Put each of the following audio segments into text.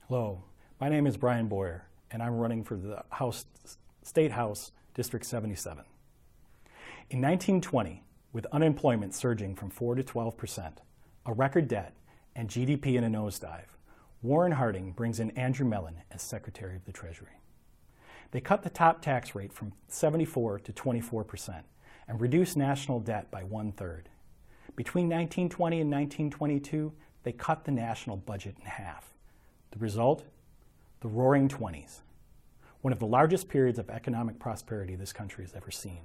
Hello, my name is Brian Boyer, and I'm running for the State House, District 77. In 1920, with unemployment surging from 4 to 12%, a record debt, and GDP in a nosedive, Warren Harding brings in Andrew Mellon as Secretary of the Treasury. They cut the top tax rate from 74 to 24% and reduced national debt by 1/3. Between 1920 and 1922, they cut the national budget in half. The result? The Roaring '20s, one of the largest periods of economic prosperity this country has ever seen.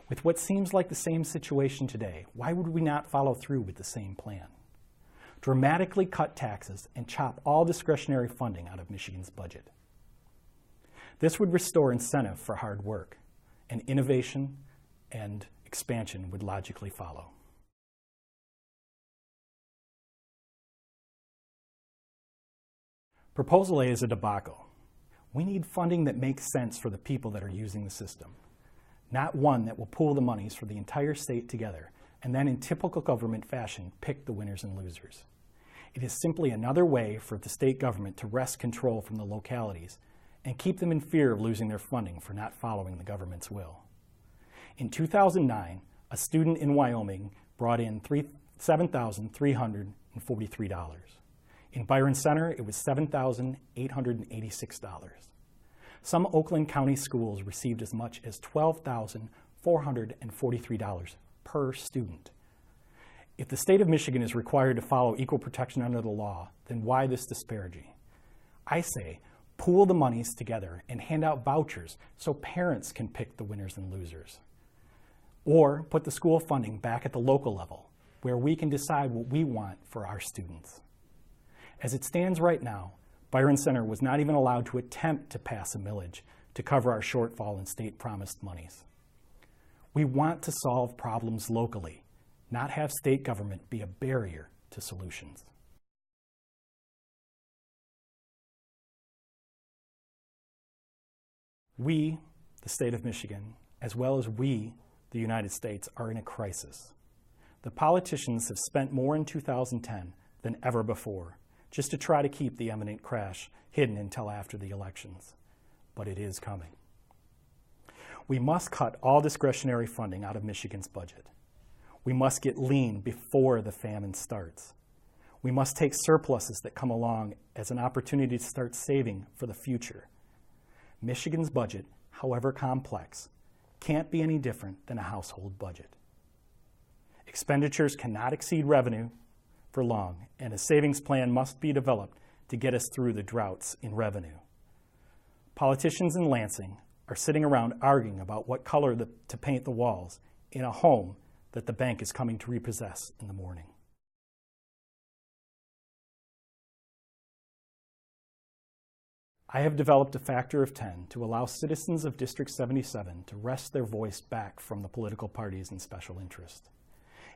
With what seems like the same situation today, why would we not follow through with the same plan? Dramatically cut taxes and chop all discretionary funding out of Michigan's budget. This would restore incentive for hard work, and innovation and expansion would logically follow. Proposal A is a debacle. We need funding that makes sense for the people that are using the system, not one that will pool the monies for the entire state together and then in typical government fashion pick the winners and losers. It is simply another way for the state government to wrest control from the localities and keep them in fear of losing their funding for not following the government's will. In 2009, a student in Wyoming brought in $7,343. In Byron Center, it was $7,886. Some Oakland County schools received as much as $12,443 per student. If the state of Michigan is required to follow equal protection under the law, then why this disparity? I say, pool the monies together and hand out vouchers so parents can pick the winners and losers. Or put the school funding back at the local level, where we can decide what we want for our students. As it stands right now, Byron Center was not even allowed to attempt to pass a millage to cover our shortfall in state-promised monies. We want to solve problems locally, not have state government be a barrier to solutions. We, the state of Michigan, as well as we, the United States, are in a crisis. The politicians have spent more in 2010 than ever before, just to try to keep the imminent crash hidden until after the elections. But it is coming. We must cut all discretionary funding out of Michigan's budget. We must get lean before the famine starts. We must take surpluses that come along as an opportunity to start saving for the future. Michigan's budget, however complex, can't be any different than a household budget. Expenditures cannot exceed revenue for long, and a savings plan must be developed to get us through the droughts in revenue. Politicians in Lansing are sitting around arguing about what color to paint the walls in a home that the bank is coming to repossess in the morning. I have developed a factor of 10 to allow citizens of District 77 to wrest their voice back from the political parties and special interest.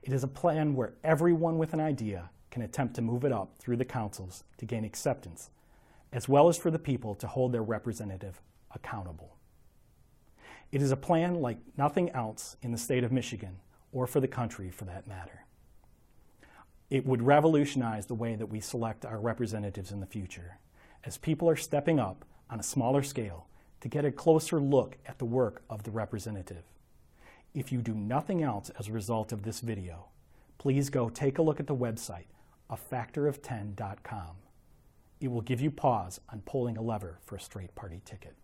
It is a plan where everyone with an idea can attempt to move it up through the councils to gain acceptance, as well as for the people to hold their representative accountable. It is a plan like nothing else in the state of Michigan, or for the country for that matter. It would revolutionize the way that we select our representatives in the future, as people are stepping up on a smaller scale to get a closer look at the work of the representative. If you do nothing else as a result of this video, please go take a look at the website, afactorof10.com. It will give you pause on pulling a lever for a straight party ticket.